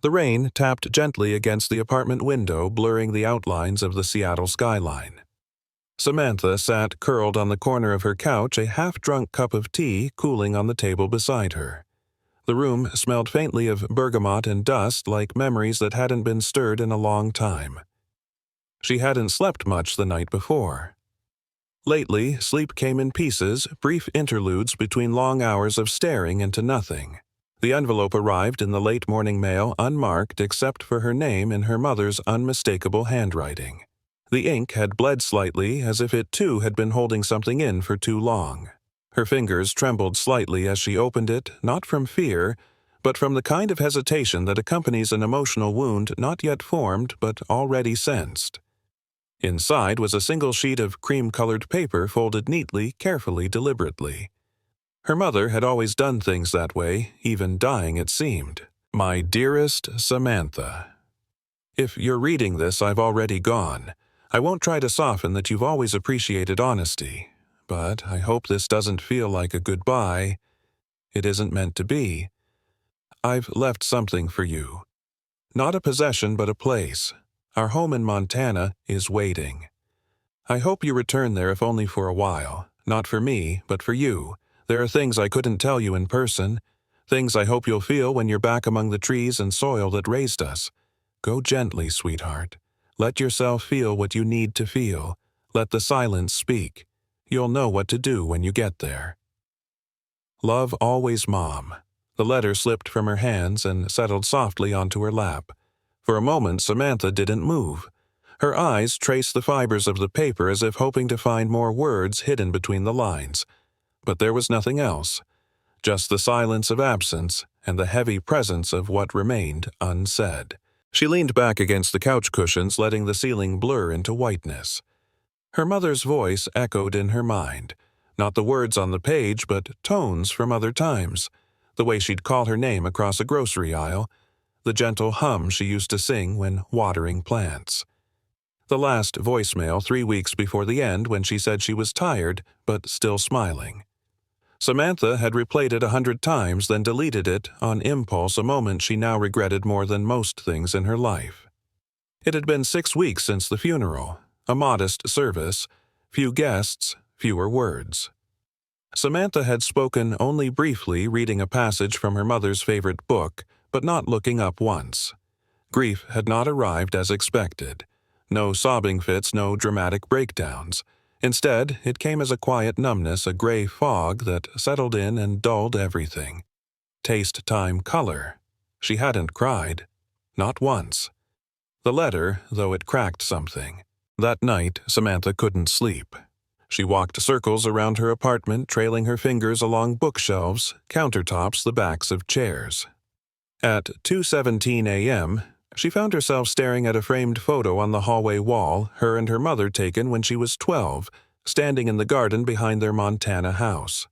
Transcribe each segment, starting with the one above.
The rain tapped gently against the apartment window, blurring the outlines of the Seattle skyline. Samantha sat curled on the corner of her couch, a half-drunk cup of tea cooling on the table beside her. The room smelled faintly of bergamot and dust, like memories that hadn't been stirred in a long time. She hadn't slept much the night before. Lately, sleep came in pieces, brief interludes between long hours of staring into nothing. The envelope arrived in the late morning mail unmarked except for her name in her mother's unmistakable handwriting. The ink had bled slightly, as if it too had been holding something in for too long. Her fingers trembled slightly as she opened it, not from fear, but from the kind of hesitation that accompanies an emotional wound not yet formed but already sensed. Inside was a single sheet of cream-colored paper folded neatly, carefully, deliberately. Her mother had always done things that way, even dying it seemed. My dearest Samantha. If you're reading this, I've already gone. I won't try to soften that you've always appreciated honesty, but I hope this doesn't feel like a goodbye. It isn't meant to be. I've left something for you. Not a possession, but a place. Our home in Montana is waiting. I hope you return there if only for a while. Not for me, but for you. There are things I couldn't tell you in person. Things I hope you'll feel when you're back among the trees and soil that raised us. Go gently, sweetheart. Let yourself feel what you need to feel. Let the silence speak. You'll know what to do when you get there. Love always, Mom. The letter slipped from her hands and settled softly onto her lap. For a moment, Samantha didn't move. Her eyes traced the fibers of the paper as if hoping to find more words hidden between the lines. But there was nothing else. Just the silence of absence and the heavy presence of what remained unsaid. She leaned back against the couch cushions, letting the ceiling blur into whiteness. Her mother's voice echoed in her mind. Not the words on the page, but tones from other times. The way she'd call her name across a grocery aisle. The gentle hum she used to sing when watering plants. The last voicemail 3 weeks before the end when she said she was tired, but still smiling. Samantha had replayed it 100 times, then deleted it on impulse, a moment she now regretted more than most things in her life. It had been 6 weeks since the funeral, a modest service, few guests, fewer words. Samantha had spoken only briefly, reading a passage from her mother's favorite book, but not looking up once. Grief had not arrived as expected. No sobbing fits, no dramatic breakdowns. Instead, it came as a quiet numbness, a gray fog that settled in and dulled everything. Taste, time, color. She hadn't cried. Not once. The letter, though it cracked something. That night, Samantha couldn't sleep. She walked circles around her apartment, trailing her fingers along bookshelves, countertops, the backs of chairs. At 2:17 a.m., she found herself staring at a framed photo on the hallway wall, her and her mother taken when she was 12, standing in the garden behind their Montana house.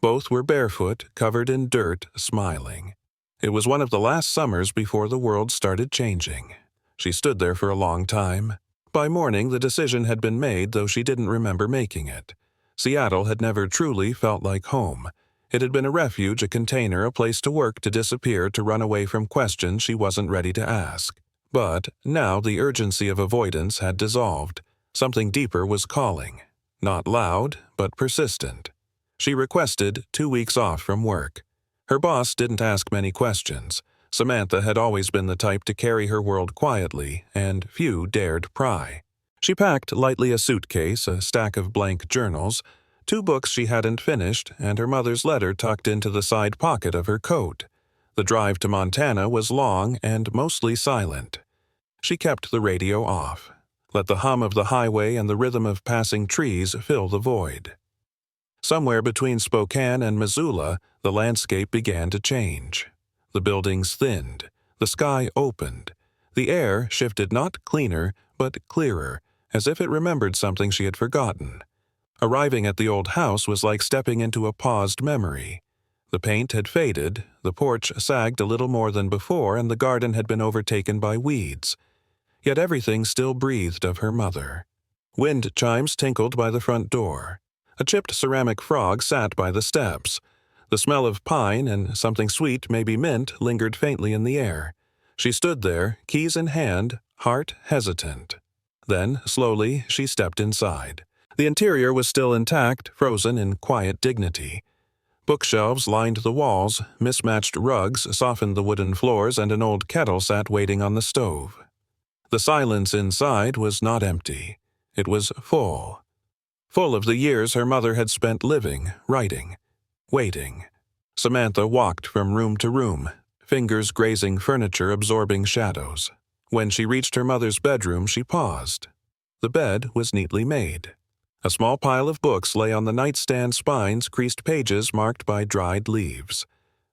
Both were barefoot, covered in dirt, smiling. It was one of the last summers before the world started changing. She stood there for a long time. By morning, the decision had been made, though she didn't remember making it. Seattle had never truly felt like home. It had been a refuge, a container, a place to work, to disappear, to run away from questions she wasn't ready to ask. But now the urgency of avoidance had dissolved. Something deeper was calling. Not loud, but persistent. She requested 2 weeks off from work. Her boss didn't ask many questions. Samantha had always been the type to carry her world quietly, and few dared pry. She packed lightly a suitcase, a stack of blank journals, 2 books she hadn't finished, and her mother's letter tucked into the side pocket of her coat. The drive to Montana was long and mostly silent. She kept the radio off. Let the hum of the highway and the rhythm of passing trees fill the void. Somewhere between Spokane and Missoula, the landscape began to change. The buildings thinned. The sky opened. The air shifted not cleaner, but clearer, as if it remembered something she had forgotten. Arriving at the old house was like stepping into a paused memory. The paint had faded, the porch sagged a little more than before, and the garden had been overtaken by weeds. Yet everything still breathed of her mother. Wind chimes tinkled by the front door. A chipped ceramic frog sat by the steps. The smell of pine and something sweet, maybe mint, lingered faintly in the air. She stood there, keys in hand, heart hesitant. Then, slowly, she stepped inside. The interior was still intact, frozen in quiet dignity. Bookshelves lined the walls, mismatched rugs softened the wooden floors, and an old kettle sat waiting on the stove. The silence inside was not empty. It was full. Full of the years her mother had spent living, writing, waiting. Samantha walked from room to room, fingers grazing furniture, absorbing shadows. When she reached her mother's bedroom, she paused. The bed was neatly made. A small pile of books lay on the nightstand spines, creased pages marked by dried leaves.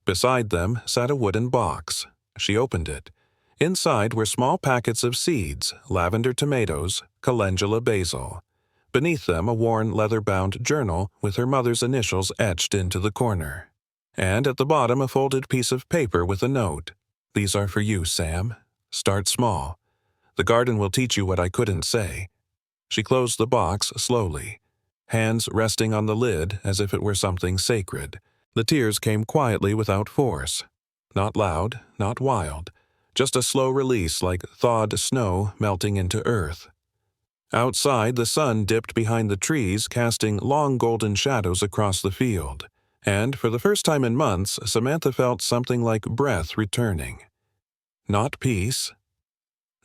Beside them sat a wooden box. She opened it. Inside were small packets of seeds, lavender tomatoes, calendula basil. Beneath them a worn leather-bound journal with her mother's initials etched into the corner. And at the bottom a folded piece of paper with a note. "These are for you, Sam. Start small. The garden will teach you what I couldn't say." She closed the box slowly, hands resting on the lid as if it were something sacred. The tears came quietly without force. Not loud, not wild, just a slow release like thawed snow melting into earth. Outside, the sun dipped behind the trees, casting long golden shadows across the field. And for the first time in months, Samantha felt something like breath returning. Not peace.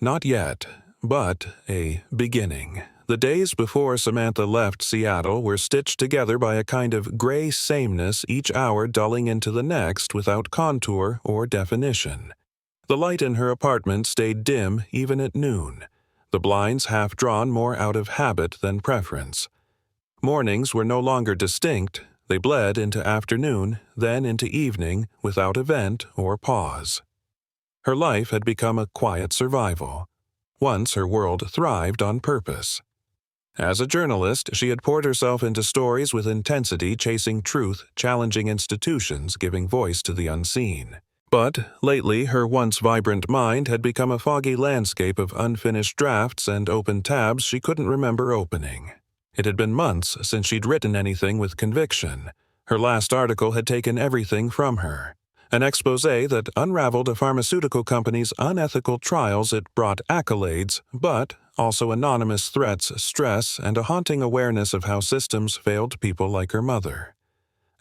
Not yet, but a beginning. The days before Samantha left Seattle were stitched together by a kind of gray sameness, each hour dulling into the next without contour or definition. The light in her apartment stayed dim even at noon, the blinds half drawn more out of habit than preference. Mornings were no longer distinct. They bled into afternoon, then into evening, without event or pause. Her life had become a quiet survival. Once her world thrived on purpose. As a journalist, she had poured herself into stories with intensity, chasing truth, challenging institutions, giving voice to the unseen. But lately, her once vibrant mind had become a foggy landscape of unfinished drafts and open tabs she couldn't remember opening. It had been months since she'd written anything with conviction. Her last article had taken everything from her. An exposé that unraveled a pharmaceutical company's unethical trials. It brought accolades, but also anonymous threats, stress, and a haunting awareness of how systems failed people like her mother.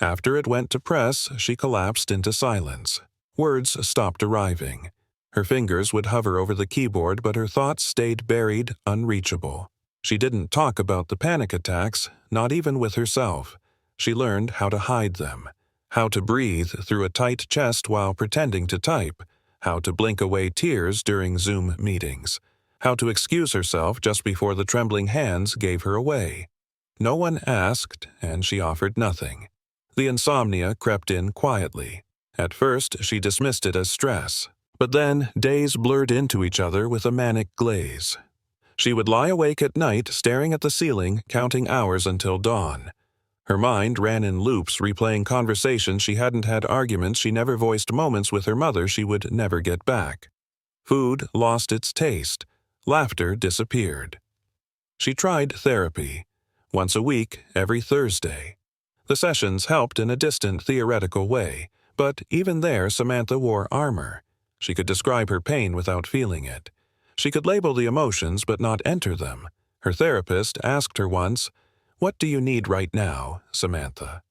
After it went to press, she collapsed into silence. Words stopped arriving. Her fingers would hover over the keyboard, but her thoughts stayed buried, unreachable. She didn't talk about the panic attacks, not even with herself. She learned how to hide them, how to breathe through a tight chest while pretending to type, how to blink away tears during Zoom meetings, how to excuse herself just before the trembling hands gave her away. No one asked, and she offered nothing. The insomnia crept in quietly. At first, she dismissed it as stress, but then days blurred into each other with a manic glaze. She would lie awake at night, staring at the ceiling, counting hours until dawn. Her mind ran in loops, replaying conversations she hadn't had, arguments she never voiced, moments with her mother she would never get back. Food lost its taste. Laughter disappeared. She tried therapy. Once a week, every Thursday. The sessions helped in a distant theoretical way, but even there Samantha wore armor. She could describe her pain without feeling it. She could label the emotions but not enter them. Her therapist asked her once, "What do you need right now, Samantha?"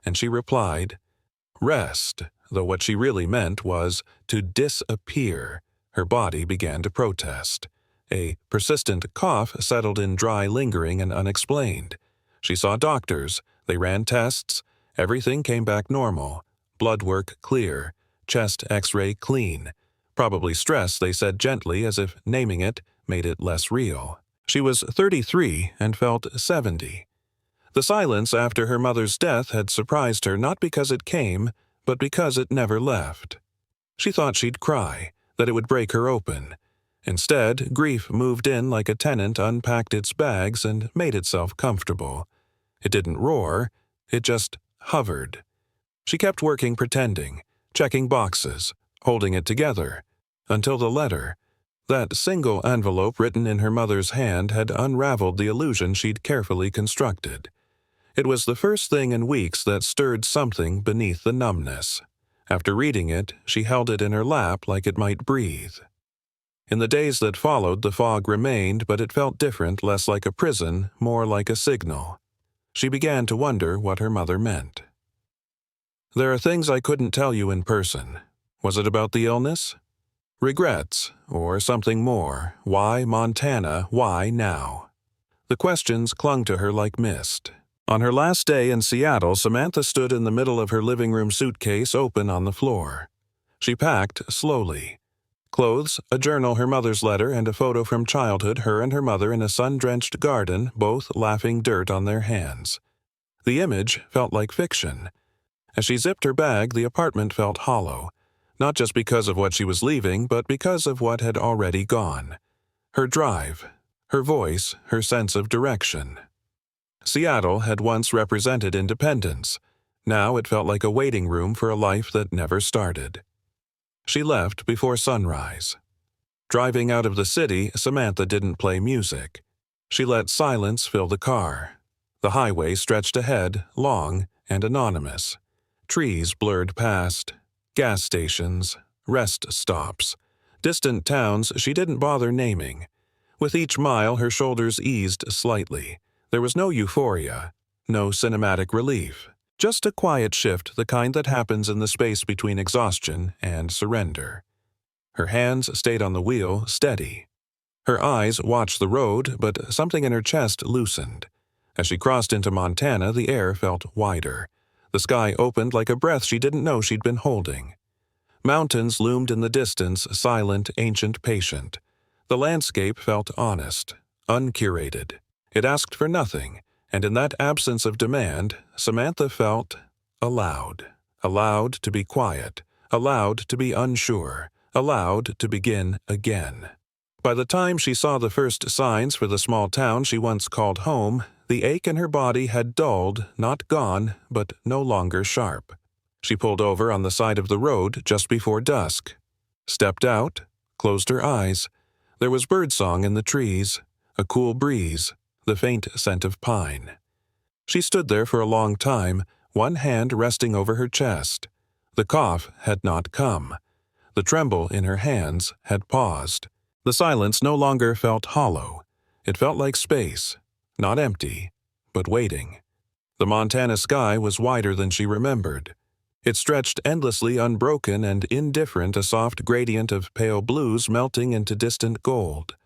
And she replied, "Rest," though what she really meant was to disappear. Her body began to protest. A persistent cough settled in, dry, lingering, and unexplained. She saw doctors. They ran tests. Everything came back normal. Blood work clear. Chest X-ray clean. Probably stress, they said gently, as if naming it made it less real. She was 33 and felt 70. The silence after her mother's death had surprised her, not because it came, but because it never left. She thought she'd cry, that it would break her open. Instead, grief moved in like a tenant, unpacked its bags, and made itself comfortable. It didn't roar, it just hovered. She kept working, pretending, checking boxes, holding it together, until the letter, that single envelope written in her mother's hand, had unraveled the illusion she'd carefully constructed. It was the first thing in weeks that stirred something beneath the numbness. After reading it, she held it in her lap like it might breathe. In the days that followed, the fog remained, but it felt different, less like a prison, more like a signal. She began to wonder what her mother meant. There are things I couldn't tell you in person. Was it about the illness? Regrets, or something more? Why Montana? Why now? The questions clung to her like mist. On her last day in Seattle, Samantha stood in the middle of her living room suitcase open on the floor. She packed slowly. Clothes, a journal, her mother's letter, and a photo from childhood, her and her mother in a sun-drenched garden, both laughing dirt on their hands. The image felt like fiction. As she zipped her bag, the apartment felt hollow, not just because of what she was leaving, but because of what had already gone. Her drive, her voice, her sense of direction. Seattle had once represented independence. Now it felt like a waiting room for a life that never started. She left before sunrise. Driving out of the city, Samantha didn't play music. She let silence fill the car. The highway stretched ahead, long and anonymous. Trees blurred past. Gas stations. Rest stops. Distant towns she didn't bother naming. With each mile, her shoulders eased slightly. There was no euphoria, no cinematic relief. Just a quiet shift, the kind that happens in the space between exhaustion and surrender. Her hands stayed on the wheel, steady. Her eyes watched the road, but something in her chest loosened. As she crossed into Montana, the air felt wider. The sky opened like a breath she didn't know she'd been holding. Mountains loomed in the distance, silent, ancient, patient. The landscape felt honest, uncurated. It asked for nothing. And in that absence of demand, Samantha felt allowed. Allowed to be quiet. Allowed to be unsure. Allowed to begin again. By the time she saw the first signs for the small town she once called home, the ache in her body had dulled, not gone, but no longer sharp. She pulled over on the side of the road just before dusk. Stepped out, closed her eyes. There was birdsong in the trees, a cool breeze, the faint scent of pine. She stood there for a long time, one hand resting over her chest. The cough had not come. The tremble in her hands had paused. The silence no longer felt hollow. It felt like space, not empty, but waiting. The Montana sky was wider than she remembered. It stretched endlessly unbroken and indifferent, a soft gradient of pale blues melting into distant gold.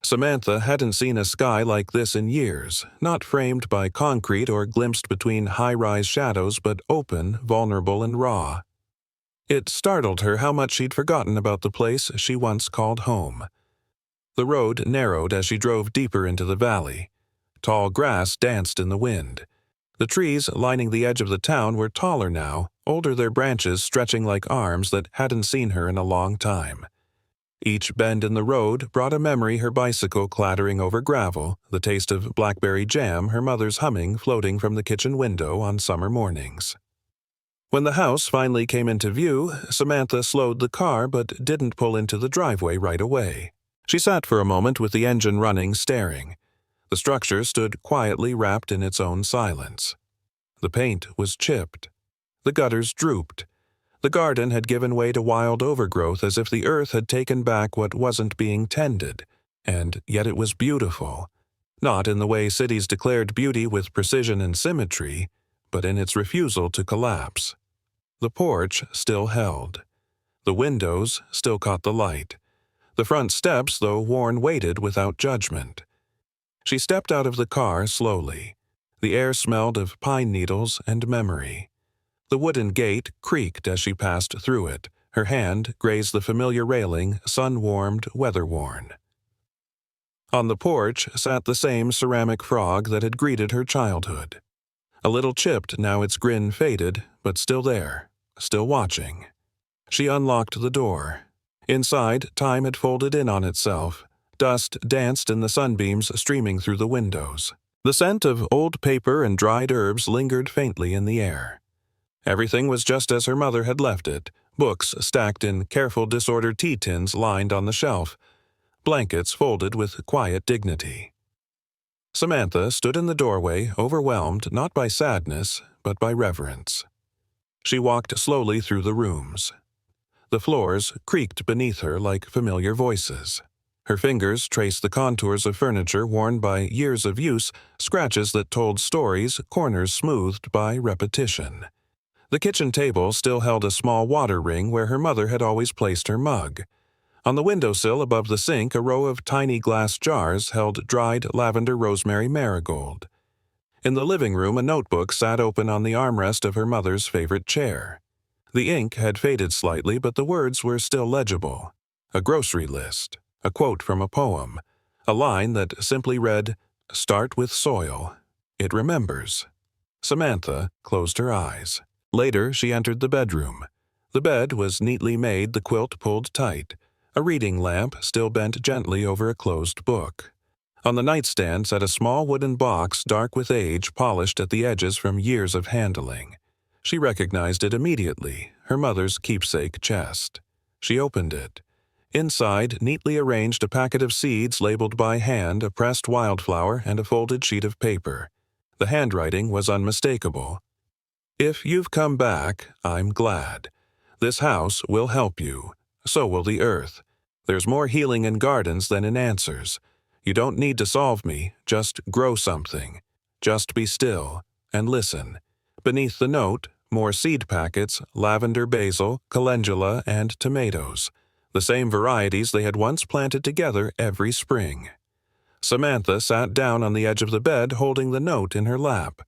Samantha hadn't seen a sky like this in years, not framed by concrete or glimpsed between high-rise shadows, but open, vulnerable, and raw. It startled her how much she'd forgotten about the place she once called home. The road narrowed as she drove deeper into the valley. Tall grass danced in the wind. The trees lining the edge of the town were taller now, older, their branches stretching like arms that hadn't seen her in a long time. Each bend in the road brought a memory, her bicycle clattering over gravel, the taste of blackberry jam, her mother's humming floating from the kitchen window on summer mornings. When the house finally came into view, Samantha slowed the car but didn't pull into the driveway right away. She sat for a moment with the engine running, staring. The structure stood quietly wrapped in its own silence. The paint was chipped. The gutters drooped. The garden had given way to wild overgrowth, as if the earth had taken back what wasn't being tended. And yet it was beautiful. Not in the way cities declared beauty with precision and symmetry, but in its refusal to collapse. The porch still held. The windows still caught the light. The front steps, though worn, waited without judgment. She stepped out of the car slowly. The air smelled of pine needles and memory. The wooden gate creaked as she passed through it. Her hand grazed the familiar railing, sun-warmed, weather-worn. On the porch sat the same ceramic frog that had greeted her childhood. A little chipped, now its grin faded, but still there, still watching. She unlocked the door. Inside, time had folded in on itself. Dust danced in the sunbeams streaming through the windows. The scent of old paper and dried herbs lingered faintly in the air. Everything was just as her mother had left it, books stacked in careful disordered tea tins lined on the shelf, blankets folded with quiet dignity. Samantha stood in the doorway, overwhelmed not by sadness, but by reverence. She walked slowly through the rooms. The floors creaked beneath her like familiar voices. Her fingers traced the contours of furniture worn by years of use, scratches that told stories, corners smoothed by repetition. The kitchen table still held a small water ring where her mother had always placed her mug. On the windowsill above the sink, a row of tiny glass jars held dried lavender rosemary marigold. In the living room, a notebook sat open on the armrest of her mother's favorite chair. The ink had faded slightly, but the words were still legible. A grocery list, a quote from a poem, a line that simply read, "Start with soil. It remembers." Samantha closed her eyes. Later, she entered the bedroom. The bed was neatly made, the quilt pulled tight. A reading lamp still bent gently over a closed book. On the nightstand sat a small wooden box, dark with age, polished at the edges from years of handling. She recognized it immediately, her mother's keepsake chest. She opened it. Inside, neatly arranged, a packet of seeds labeled by hand, a pressed wildflower, and a folded sheet of paper. The handwriting was unmistakable. "If you've come back, I'm glad. This house will help you. So will the earth. There's more healing in gardens than in answers. You don't need to solve me, just grow something. Just be still and listen." Beneath the note, more seed packets, lavender, basil, calendula, and tomatoes. The same varieties they had once planted together every spring. Samantha sat down on the edge of the bed, holding the note in her lap.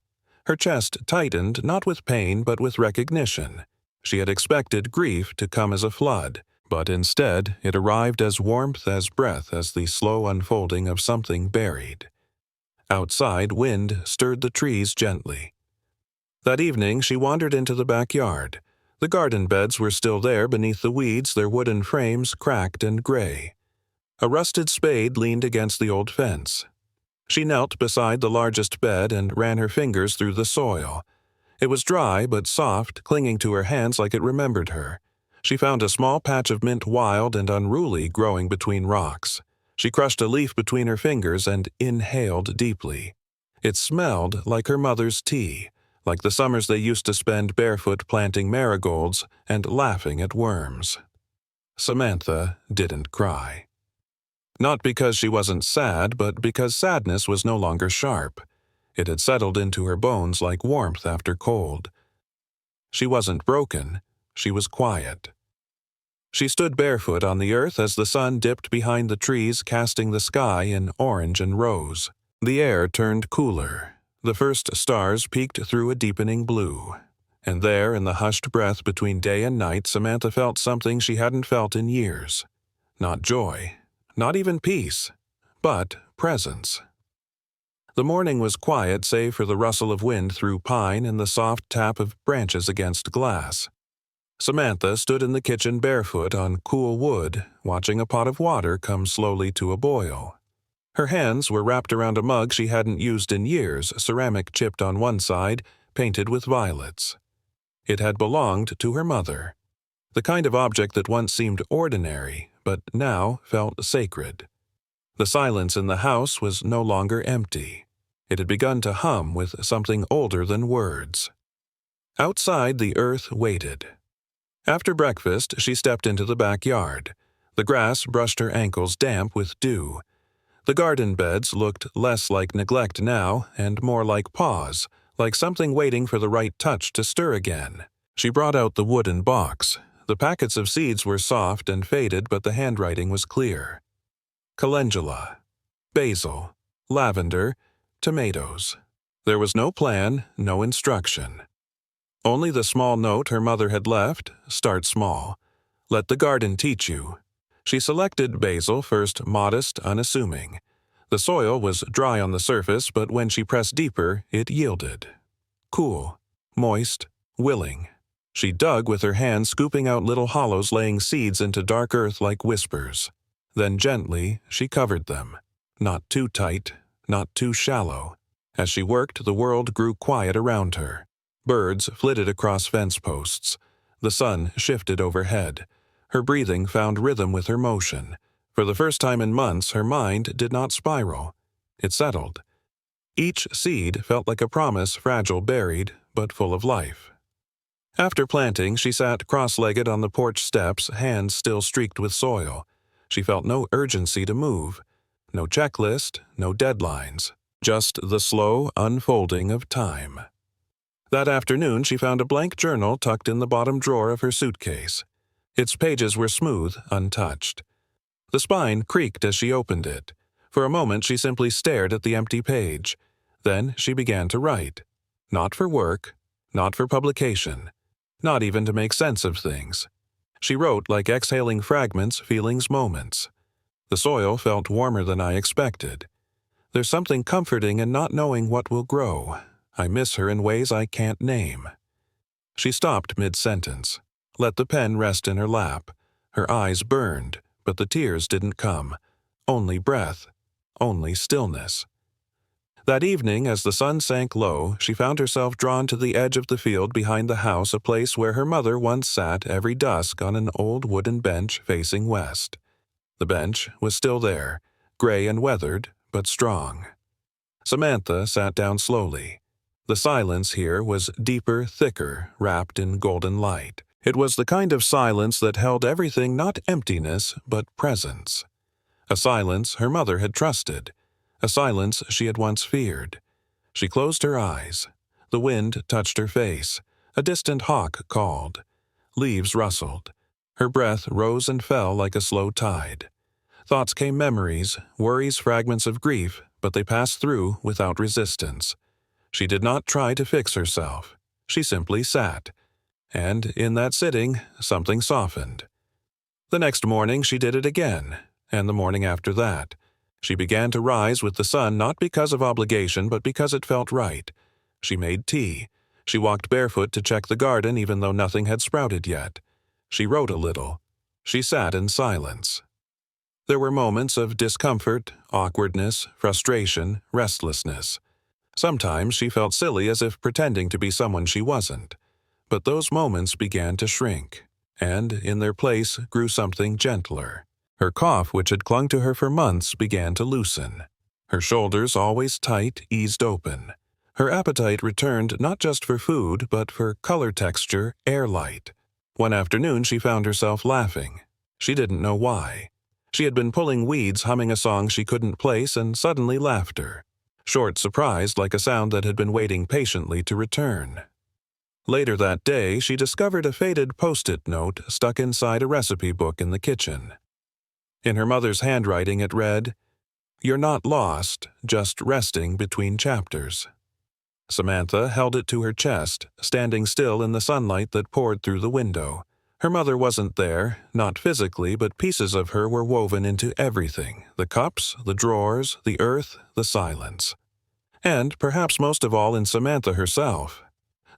Her chest tightened, not with pain but with recognition. She had expected grief to come as a flood, but instead it arrived as warmth, as breath, as the slow unfolding of something buried. Outside, wind stirred the trees gently. That evening she wandered into the backyard. The garden beds were still there beneath the weeds, their wooden frames cracked and gray. A rusted spade leaned against the old fence. She knelt beside the largest bed and ran her fingers through the soil. It was dry but soft, clinging to her hands like it remembered her. She found a small patch of mint wild and unruly growing between rocks. She crushed a leaf between her fingers and inhaled deeply. It smelled like her mother's tea, like the summers they used to spend barefoot planting marigolds and laughing at worms. Samantha didn't cry. Not because she wasn't sad, but because sadness was no longer sharp. It had settled into her bones like warmth after cold. She wasn't broken, she was quiet. She stood barefoot on the earth as the sun dipped behind the trees, casting the sky in orange and rose. The air turned cooler. The first stars peeked through a deepening blue. And there, in the hushed breath between day and night, Samantha felt something she hadn't felt in years. Not joy, not even peace, but presence. The morning was quiet save for the rustle of wind through pine and the soft tap of branches against glass. Samantha stood in the kitchen barefoot on cool wood, watching a pot of water come slowly to a boil. Her hands were wrapped around a mug she hadn't used in years, ceramic chipped on one side, painted with violets. It had belonged to her mother, the kind of object that once seemed ordinary, but now felt sacred. The silence in the house was no longer empty. It had begun to hum with something older than words. Outside, the earth waited. After breakfast, she stepped into the backyard. The grass brushed her ankles damp with dew. The garden beds looked less like neglect now and more like pause, like something waiting for the right touch to stir again. She brought out the wooden box. The packets of seeds were soft and faded, but the handwriting was clear. Calendula, basil, lavender, tomatoes. There was no plan, no instruction. Only the small note her mother had left, start small. Let the garden teach you. She selected basil, first modest, unassuming. The soil was dry on the surface, but when she pressed deeper, it yielded. Cool, moist, willing. She dug with her hands, scooping out little hollows, laying seeds into dark earth like whispers. Then gently, she covered them. Not too tight, not too shallow. As she worked, the world grew quiet around her. Birds flitted across fence posts. The sun shifted overhead. Her breathing found rhythm with her motion. For the first time in months, her mind did not spiral. It settled. Each seed felt like a promise, fragile, buried, but full of life. After planting, she sat cross-legged on the porch steps, hands still streaked with soil. She felt no urgency to move. No checklist, no deadlines. Just the slow unfolding of time. That afternoon, she found a blank journal tucked in the bottom drawer of her suitcase. Its pages were smooth, untouched. The spine creaked as she opened it. For a moment, she simply stared at the empty page. Then she began to write. Not for work, not for publication, not even to make sense of things. She wrote like exhaling fragments, feelings, moments. The soil felt warmer than I expected. There's something comforting in not knowing what will grow. I miss her in ways I can't name. She stopped mid-sentence, let the pen rest in her lap. Her eyes burned, but the tears didn't come. Only breath, only stillness. That evening, as the sun sank low, she found herself drawn to the edge of the field behind the house, a place where her mother once sat every dusk on an old wooden bench facing west. The bench was still there, gray and weathered, but strong. Samantha sat down slowly. The silence here was deeper, thicker, wrapped in golden light. It was the kind of silence that held everything, not emptiness, but presence. A silence her mother had trusted. A silence she had once feared. She closed her eyes. The wind touched her face. A distant hawk called. Leaves rustled. Her breath rose and fell like a slow tide. Thoughts came, memories, worries, fragments of grief, but they passed through without resistance. She did not try to fix herself. She simply sat. And in that sitting, something softened. The next morning she did it again, and the morning after that. She began to rise with the sun not because of obligation but because it felt right. She made tea. She walked barefoot to check the garden even though nothing had sprouted yet. She wrote a little. She sat in silence. There were moments of discomfort, awkwardness, frustration, restlessness. Sometimes she felt silly, as if pretending to be someone she wasn't. But those moments began to shrink, and in their place grew something gentler. Her cough, which had clung to her for months, began to loosen. Her shoulders, always tight, eased open. Her appetite returned not just for food, but for color, texture, air, light. One afternoon she found herself laughing. She didn't know why. She had been pulling weeds, humming a song she couldn't place, and suddenly laughter. Short, surprised, like a sound that had been waiting patiently to return. Later that day, she discovered a faded Post-it note stuck inside a recipe book in the kitchen. In her mother's handwriting it read, "You're not lost, just resting between chapters." Samantha held it to her chest, standing still in the sunlight that poured through the window. Her mother wasn't there, not physically, but pieces of her were woven into everything: the cups, the drawers, the earth, the silence. And, perhaps most of all, in Samantha herself.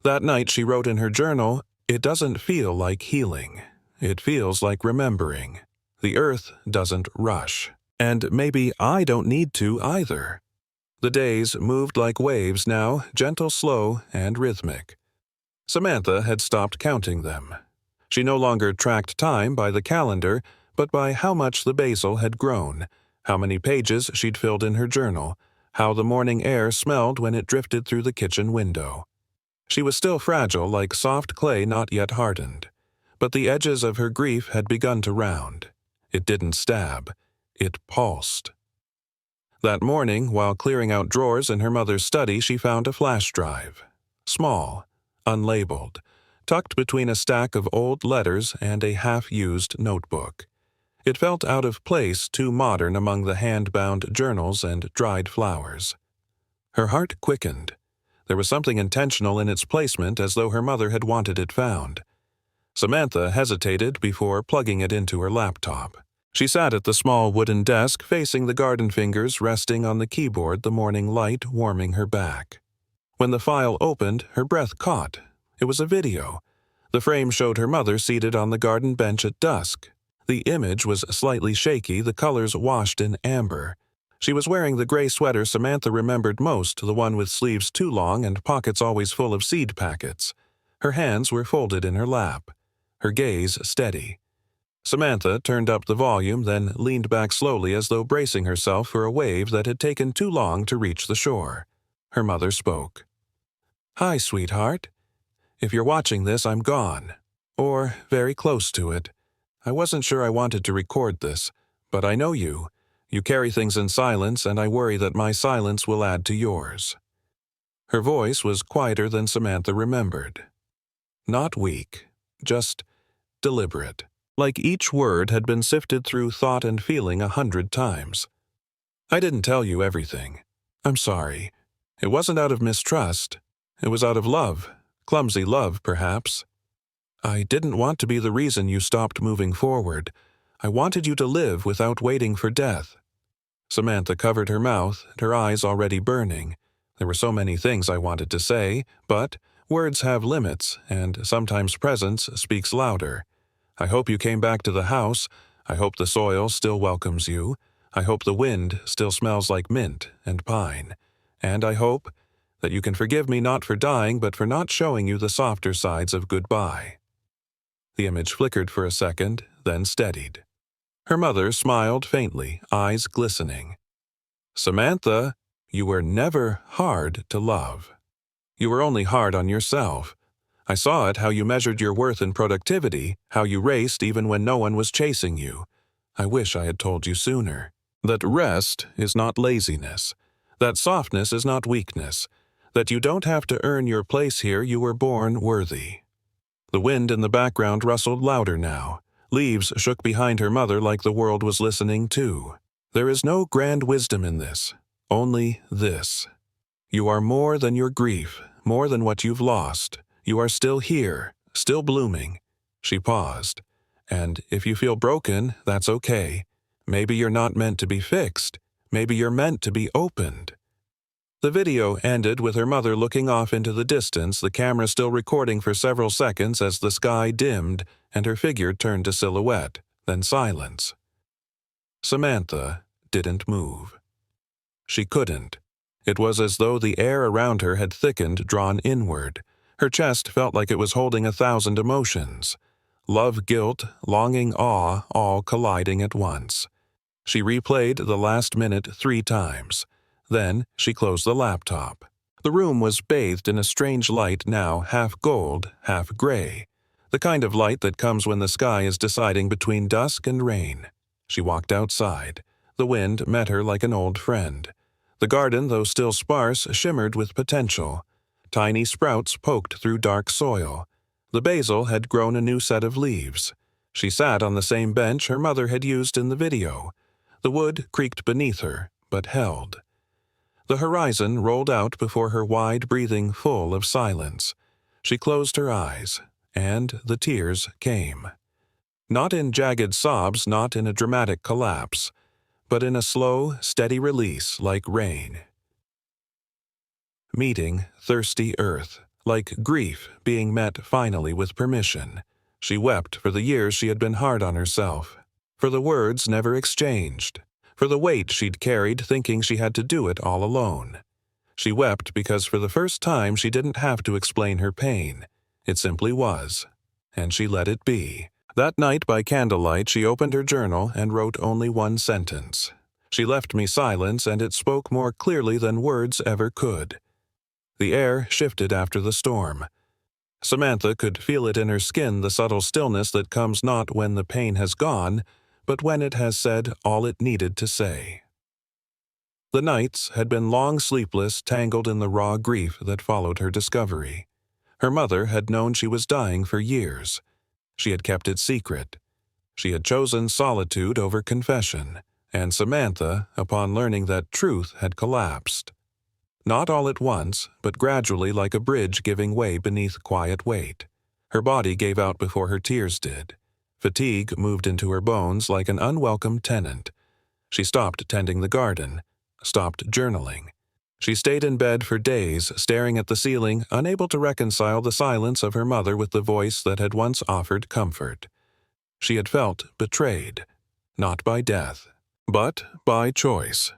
That night she wrote in her journal, "It doesn't feel like healing. It feels like remembering. The earth doesn't rush. And maybe I don't need to either." The days moved like waves now, gentle, slow, and rhythmic. Samantha had stopped counting them. She no longer tracked time by the calendar, but by how much the basil had grown, how many pages she'd filled in her journal, how the morning air smelled when it drifted through the kitchen window. She was still fragile, like soft clay not yet hardened. But the edges of her grief had begun to round. It didn't stab. It pulsed. That morning, while clearing out drawers in her mother's study, she found a flash drive. Small, unlabeled, tucked between a stack of old letters and a half-used notebook. It felt out of place, too modern among the hand-bound journals and dried flowers. Her heart quickened. There was something intentional in its placement, as though her mother had wanted it found. Samantha hesitated before plugging it into her laptop. She sat at the small wooden desk, facing the garden fingers resting on the keyboard, the morning light warming her back. When the file opened, her breath caught. It was a video. The frame showed her mother seated on the garden bench at dusk. The image was slightly shaky, the colors washed in amber. She was wearing the gray sweater Samantha remembered most, the one with sleeves too long and pockets always full of seed packets. Her hands were folded in her lap, her gaze steady. Samantha turned up the volume, then leaned back slowly as though bracing herself for a wave that had taken too long to reach the shore. Her mother spoke. "Hi, sweetheart. If you're watching this, I'm gone. Or very close to it. I wasn't sure I wanted to record this, but I know you. You carry things in silence, and I worry that my silence will add to yours." Her voice was quieter than Samantha remembered. Not weak, just deliberate, like each word had been sifted through thought and feeling 100 times. "I didn't tell you everything. I'm sorry. It wasn't out of mistrust. It was out of love, clumsy love, perhaps. I didn't want to be the reason you stopped moving forward. I wanted you to live without waiting for death." Samantha covered her mouth, her eyes already burning. There were so many things I wanted to say, but words have limits, and sometimes presence speaks louder. I hope you came back to the house. I hope the soil still welcomes you. I hope the wind still smells like mint and pine. And I hope that you can forgive me not for dying, but for not showing you the softer sides of goodbye. The image flickered for a second, then steadied. Her mother smiled faintly, eyes glistening. "Samantha, you were never hard to love. You were only hard on yourself. I saw it how you measured your worth in productivity, how you raced even when no one was chasing you. I wish I had told you sooner. That rest is not laziness. That softness is not weakness. That you don't have to earn your place here, you were born worthy." The wind in the background rustled louder now. Leaves shook behind her mother like the world was listening too. "There is no grand wisdom in this, only this. You are more than your grief, more than what you've lost. You are still here, still blooming." She paused. "And if you feel broken, that's okay. Maybe you're not meant to be fixed. Maybe you're meant to be opened." The video ended with her mother looking off into the distance, the camera still recording for several seconds as the sky dimmed and her figure turned to silhouette, then silence. Samantha didn't move. She couldn't. It was as though the air around her had thickened, drawn inward. Her chest felt like it was holding 1,000 emotions. Love, guilt, longing, awe, all colliding at once. She replayed the last minute 3 times. Then she closed the laptop. The room was bathed in a strange light now half gold, half gray. The kind of light that comes when the sky is deciding between dusk and rain. She walked outside. The wind met her like an old friend. The garden, though still sparse, shimmered with potential. Tiny sprouts poked through dark soil. The basil had grown a new set of leaves. She sat on the same bench her mother had used in the video. The wood creaked beneath her, but held. The horizon rolled out before her wide breathing, full of silence. She closed her eyes, and the tears came. Not in jagged sobs, not in a dramatic collapse, but in a slow, steady release like rain. Meeting thirsty earth, like grief being met finally with permission. She wept for the years she had been hard on herself, for the words never exchanged, for the weight she'd carried thinking she had to do it all alone. She wept because for the first time she didn't have to explain her pain. It simply was, and she let it be. That night by candlelight she opened her journal and wrote only 1 sentence. She left me silence, and it spoke more clearly than words ever could. The air shifted after the storm. Samantha could feel it in her skin, the subtle stillness that comes not when the pain has gone, but when it has said all it needed to say. The nights had been long sleepless, tangled in the raw grief that followed her discovery. Her mother had known she was dying for years. She had kept it secret. She had chosen solitude over confession, and Samantha, upon learning that truth, had collapsed. Not all at once, but gradually like a bridge giving way beneath quiet weight. Her body gave out before her tears did. Fatigue moved into her bones like an unwelcome tenant. She stopped tending the garden, stopped journaling. She stayed in bed for days, staring at the ceiling, unable to reconcile the silence of her mother with the voice that had once offered comfort. She had felt betrayed, not by death, but by choice.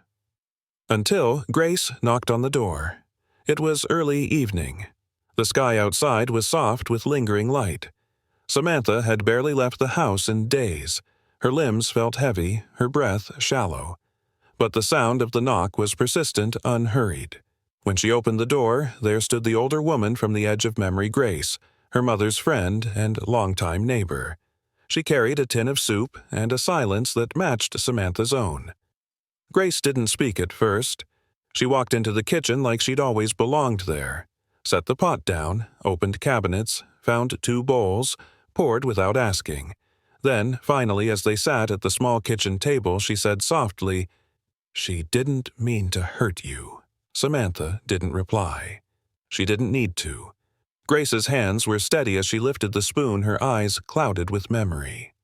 Until Grace knocked on the door. It was early evening. The sky outside was soft with lingering light. Samantha had barely left the house in days. Her limbs felt heavy, her breath shallow. But the sound of the knock was persistent, unhurried. When she opened the door, there stood the older woman from the edge of memory, Grace, her mother's friend and longtime neighbor. She carried a tin of soup and a silence that matched Samantha's own. Grace didn't speak at first. She walked into the kitchen like she'd always belonged there, set the pot down, opened cabinets, found 2 bowls, poured without asking. Then, finally, as they sat at the small kitchen table, she said softly, "She didn't mean to hurt you." Samantha didn't reply. She didn't need to. Grace's hands were steady as she lifted the spoon, her eyes clouded with memory.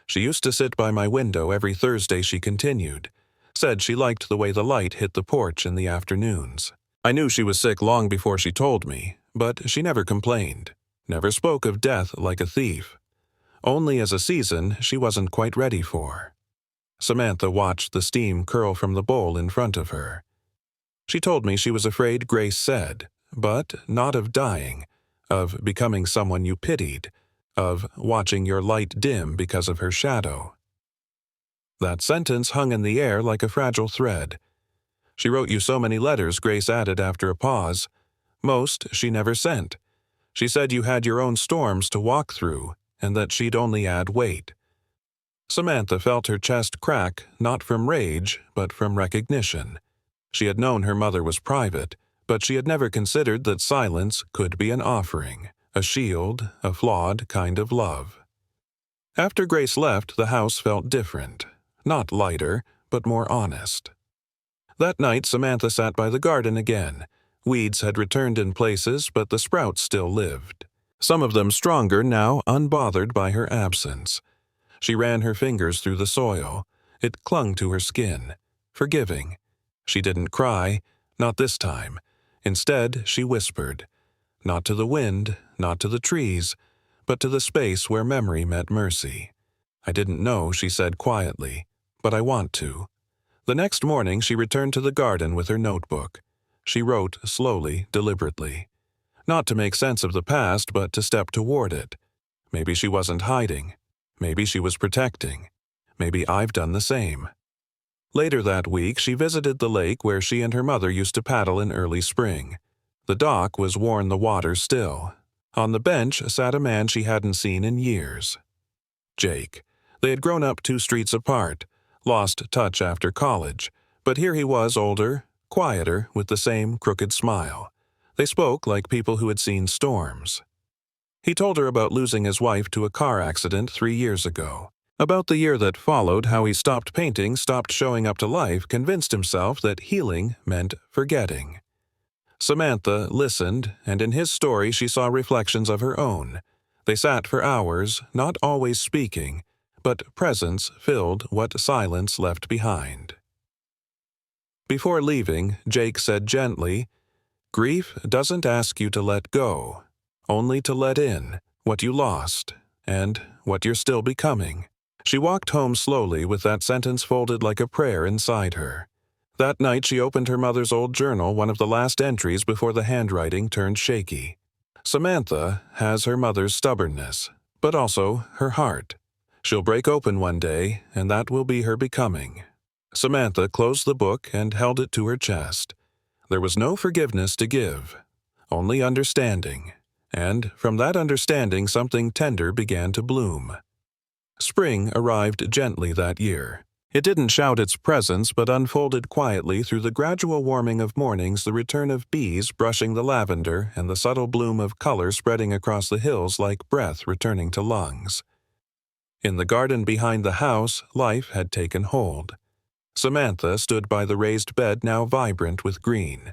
"She used to sit by my window every Thursday," she continued. "Said she liked the way the light hit the porch in the afternoons. I knew she was sick long before she told me, but she never complained, never spoke of death like a thief. Only as a season she wasn't quite ready for." Samantha watched the steam curl from the bowl in front of her. "She told me she was afraid," Grace said, "but not of dying, of becoming someone you pitied, of watching your light dim because of her shadow." That sentence hung in the air like a fragile thread. "She wrote you so many letters," Grace added after a pause. "Most she never sent. She said you had your own storms to walk through, and that she'd only add weight." Samantha felt her chest crack, not from rage, but from recognition. She had known her mother was private, but she had never considered that silence could be an offering, a shield, a flawed kind of love. After Grace left, the house felt different. Not lighter, but more honest. That night, Samantha sat by the garden again. Weeds had returned in places, but the sprouts still lived. Some of them stronger now, unbothered by her absence. She ran her fingers through the soil. It clung to her skin, forgiving. She didn't cry, not this time. Instead, she whispered, not to the wind, not to the trees, but to the space where memory met mercy. "I didn't know," she said quietly, "but I want to." The next morning she returned to the garden with her notebook. She wrote slowly, deliberately. Not to make sense of the past, but to step toward it. Maybe she wasn't hiding. Maybe she was protecting. Maybe I've done the same. Later that week, she visited the lake where she and her mother used to paddle in early spring. The dock was worn the water still. On the bench sat a man she hadn't seen in years. Jake. They had grown up 2 streets apart, lost touch after college, but here he was older, quieter, with the same crooked smile. They spoke like people who had seen storms. He told her about losing his wife to a car accident 3 years ago. About the year that followed, how he stopped painting, stopped showing up to life, convinced himself that healing meant forgetting. Samantha listened, and in his story she saw reflections of her own. They sat for hours, not always speaking, but presence filled what silence left behind. Before leaving, Jake said gently, "Grief doesn't ask you to let go, only to let in what you lost and what you're still becoming." She walked home slowly with that sentence folded like a prayer inside her. That night she opened her mother's old journal, one of the last entries before the handwriting turned shaky. Samantha has her mother's stubbornness, but also her heart. She'll break open one day, and that will be her becoming. Samantha closed the book and held it to her chest. There was no forgiveness to give, only understanding, and from that understanding something tender began to bloom. Spring arrived gently that year. It didn't shout its presence but unfolded quietly through the gradual warming of mornings, the return of bees brushing the lavender, and the subtle bloom of color spreading across the hills like breath returning to lungs. In the garden behind the house, life had taken hold. Samantha stood by the raised bed, now vibrant with green.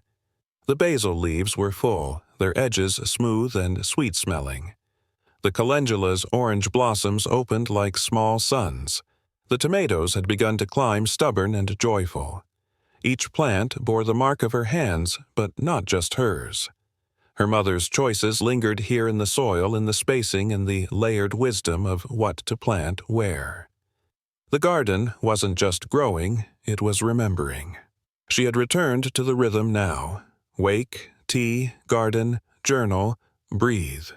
The basil leaves were full, their edges smooth and sweet-smelling. The calendula's orange blossoms opened like small suns. The tomatoes had begun to climb, stubborn and joyful. Each plant bore the mark of her hands, but not just hers. Her mother's choices lingered here in the soil, in the spacing and the layered wisdom of what to plant where. The garden wasn't just growing, it was remembering. She had returned to the rhythm now. Wake, tea, garden, journal, breathe.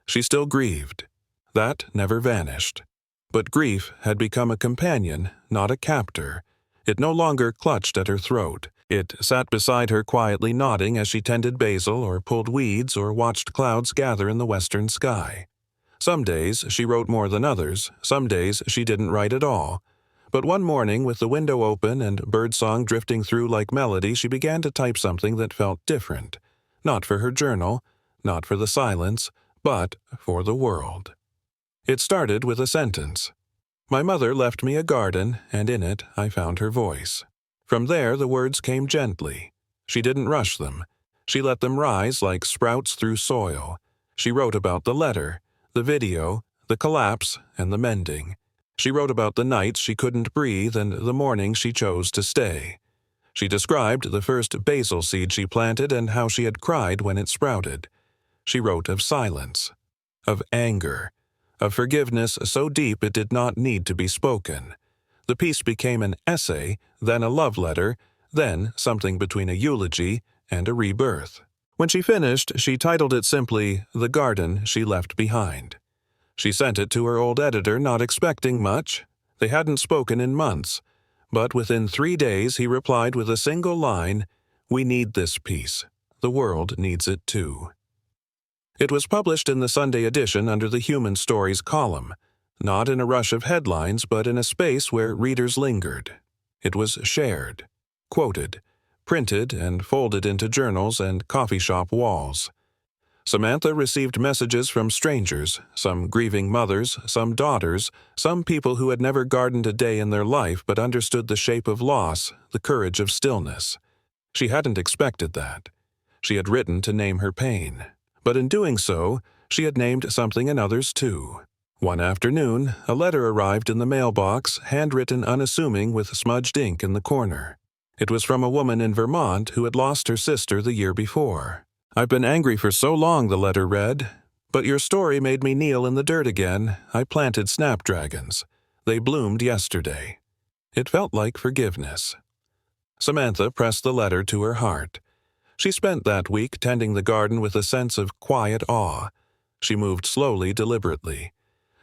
She still grieved. That never vanished. But grief had become a companion, not a captor. It no longer clutched at her throat. It sat beside her quietly nodding as she tended basil or pulled weeds or watched clouds gather in the western sky. Some days she wrote more than others, some days she didn't write at all. But one morning, with the window open and birdsong drifting through like melody, she began to type something that felt different. Not for her journal, not for the silence, but for the world. It started with a sentence. My mother left me a garden, and in it I found her voice. From there the words came gently. She didn't rush them. She let them rise like sprouts through soil. She wrote about the letter, the video, the collapse, and the mending. She wrote about the nights she couldn't breathe and the mornings she chose to stay. She described the first basil seed she planted and how she had cried when it sprouted. She wrote of silence, of anger, of forgiveness so deep it did not need to be spoken. The piece became an essay, then a love letter, then something between a eulogy and a rebirth. When she finished, she titled it simply, The Garden She Left Behind. She sent it to her old editor, not expecting much. They hadn't spoken in months. But within 3 days he replied with a single line, "We need this piece. The world needs it too." It was published in the Sunday edition under the Human Stories column, not in a rush of headlines, but in a space where readers lingered. It was shared, quoted, printed, and folded into journals and coffee shop walls. Samantha received messages from strangers, some grieving mothers, some daughters, some people who had never gardened a day in their life but understood the shape of loss, the courage of stillness. She hadn't expected that. She had written to name her pain. But in doing so, she had named something in others too. One afternoon, a letter arrived in the mailbox, handwritten unassuming with smudged ink in the corner. It was from a woman in Vermont who had lost her sister the year before. "I've been angry for so long," the letter read, "but your story made me kneel in the dirt again. I planted snapdragons. They bloomed yesterday." It felt like forgiveness. Samantha pressed the letter to her heart. She spent that week tending the garden with a sense of quiet awe. She moved slowly, deliberately.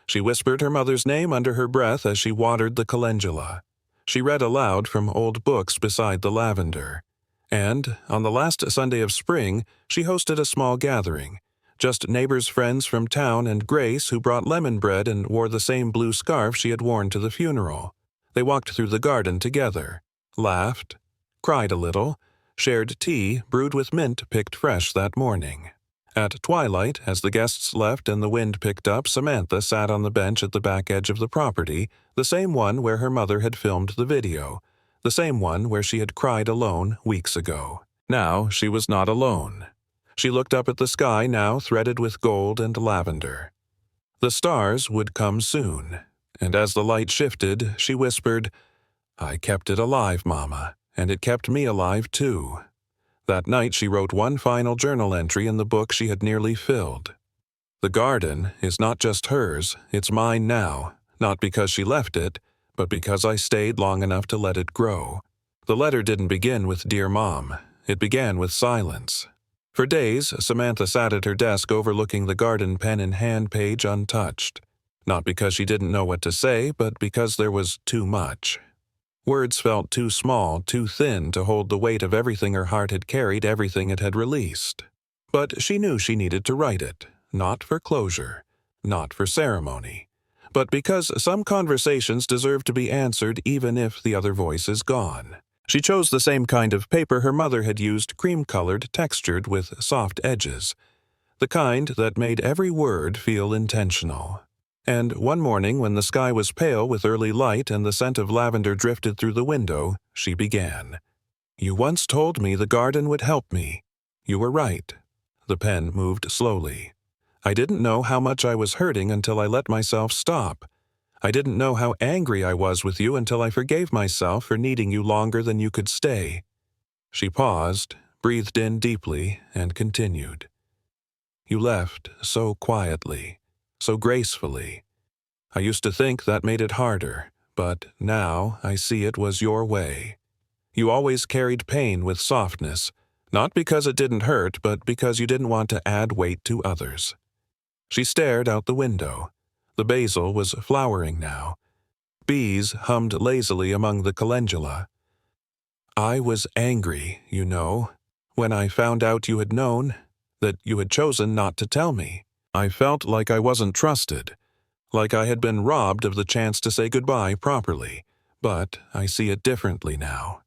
She whispered her mother's name under her breath as she watered the calendula. She read aloud from old books beside the lavender. And, on the last Sunday of spring, she hosted a small gathering. Just neighbors, friends from town, and Grace, who brought lemon bread and wore the same blue scarf she had worn to the funeral. They walked through the garden together, laughed, cried a little, shared tea brewed with mint picked fresh that morning. At twilight, as the guests left and the wind picked up, Samantha sat on the bench at the back edge of the property, the same one where her mother had filmed the video, the same one where she had cried alone weeks ago. Now she was not alone. She looked up at the sky now threaded with gold and lavender. The stars would come soon, and as the light shifted, she whispered, "I kept it alive, Mama, and it kept me alive too." That night she wrote one final journal entry in the book she had nearly filled. The garden is not just hers, it's mine now, not because she left it, but because I stayed long enough to let it grow. The letter didn't begin with "Dear Mom." It began with silence. For days, Samantha sat at her desk overlooking the garden pen-in-hand page untouched. Not because she didn't know what to say, but because there was too much. Words felt too small, too thin to hold the weight of everything her heart had carried, everything it had released. But she knew she needed to write it, not for closure, not for ceremony, but because some conversations deserve to be answered even if the other voice is gone. She chose the same kind of paper her mother had used, cream-colored, textured with soft edges, the kind that made every word feel intentional. And one morning, when the sky was pale with early light and the scent of lavender drifted through the window, she began. "You once told me the garden would help me. You were right." The pen moved slowly. "I didn't know how much I was hurting until I let myself stop. I didn't know how angry I was with you until I forgave myself for needing you longer than you could stay." She paused, breathed in deeply, and continued. "You left so quietly, so gracefully. I used to think that made it harder, but now I see it was your way. You always carried pain with softness, not because it didn't hurt, but because you didn't want to add weight to others." She stared out the window. The basil was flowering now. Bees hummed lazily among the calendula. I was angry, you know, when I found out you had known, that you had chosen not to tell me. I felt like I wasn't trusted, like I had been robbed of the chance to say goodbye properly, but I see it differently now.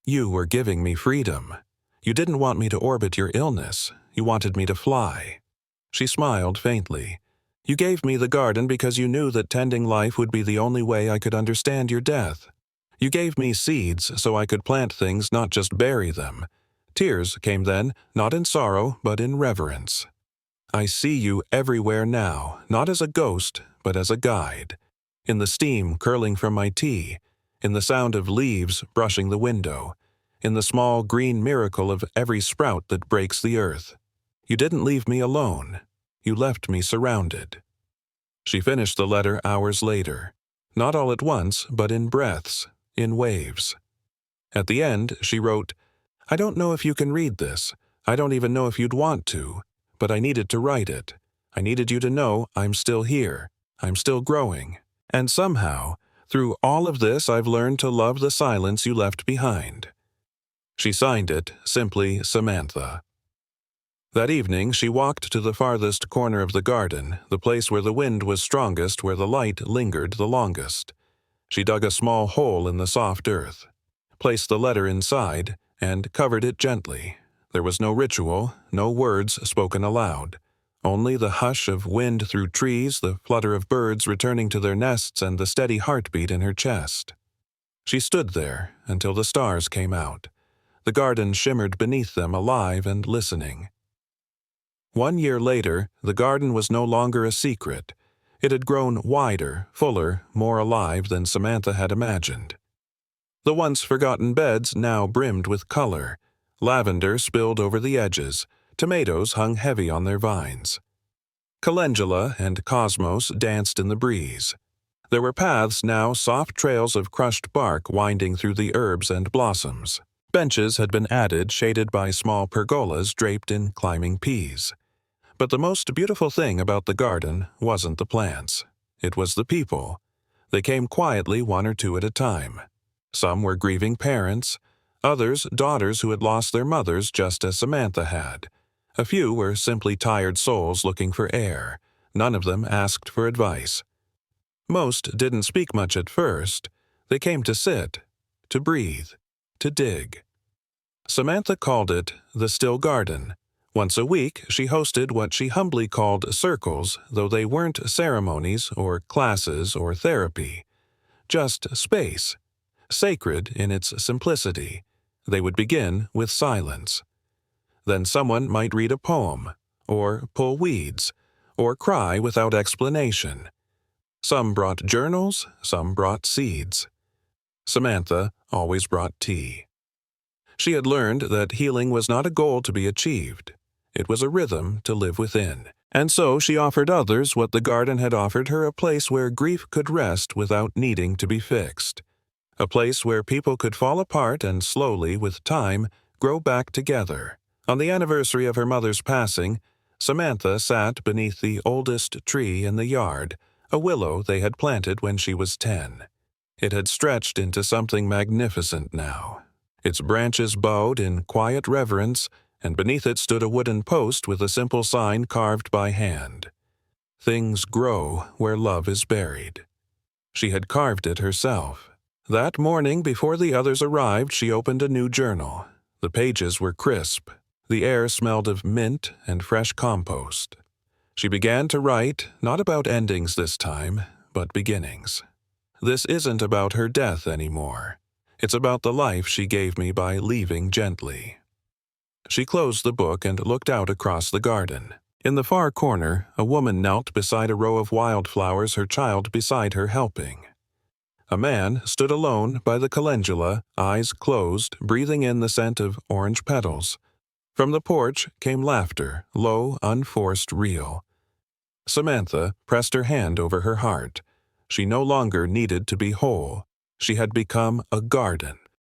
You were giving me freedom. You didn't want me to orbit your illness. You wanted me to fly. She smiled faintly. You gave me the garden because you knew that tending life would be the only way I could understand your death. You gave me seeds so I could plant things, not just bury them. Tears came then, not in sorrow, but in reverence. I see you everywhere now, not as a ghost, but as a guide. In the steam curling from my tea, in the sound of leaves brushing the window, in the small green miracle of every sprout that breaks the earth. You didn't leave me alone. You left me surrounded. She finished the letter hours later, not all at once, but in breaths, in waves. At the end, she wrote, I don't know if you can read this. I don't even know if you'd want to, but I needed to write it. I needed you to know I'm still here. I'm still growing. And somehow, through all of this, I've learned to love the silence you left behind. She signed it simply Samantha. That evening, she walked to the farthest corner of the garden, the place where the wind was strongest, where the light lingered the longest. She dug a small hole in the soft earth, placed the letter inside, and covered it gently. There was no ritual, no words spoken aloud. Only the hush of wind through trees, the flutter of birds returning to their nests, and the steady heartbeat in her chest. She stood there until the stars came out. The garden shimmered beneath them, alive and listening. 1 year later, the garden was no longer a secret. It had grown wider, fuller, more alive than Samantha had imagined. The once forgotten beds now brimmed with color. Lavender spilled over the edges. Tomatoes hung heavy on their vines. Calendula and cosmos danced in the breeze. There were paths now, soft trails of crushed bark winding through the herbs and blossoms. Benches had been added, shaded by small pergolas draped in climbing peas. But the most beautiful thing about the garden wasn't the plants. It was the people. They came quietly, 1 or 2 at a time. Some were grieving parents, others daughters who had lost their mothers just as Samantha had. A few were simply tired souls looking for air. None of them asked for advice. Most didn't speak much at first. They came to sit, to breathe, to dig. Samantha called it the Still Garden. Once a week, she hosted what she humbly called circles, though they weren't ceremonies or classes or therapy. Just space, sacred in its simplicity. They would begin with silence. Then someone might read a poem, or pull weeds, or cry without explanation. Some brought journals, some brought seeds. Samantha always brought tea. She had learned that healing was not a goal to be achieved. It was a rhythm to live within. And so she offered others what the garden had offered her, a place where grief could rest without needing to be fixed. A place where people could fall apart and slowly, with time, grow back together. On the anniversary of her mother's passing, Samantha sat beneath the oldest tree in the yard, a willow they had planted when she was 10. It had stretched into something magnificent now. Its branches bowed in quiet reverence, and beneath it stood a wooden post with a simple sign carved by hand. Things grow where love is buried. She had carved it herself. That morning, before the others arrived, she opened a new journal. The pages were crisp. The air smelled of mint and fresh compost. She began to write, not about endings this time, but beginnings. This isn't about her death anymore. It's about the life she gave me by leaving gently. She closed the book and looked out across the garden. In the far corner, a woman knelt beside a row of wildflowers, her child beside her helping. A man stood alone by the calendula, eyes closed, breathing in the scent of orange petals. From the porch came laughter, low, unforced, real. Samantha pressed her hand over her heart. She no longer needed to be whole. She had become a garden.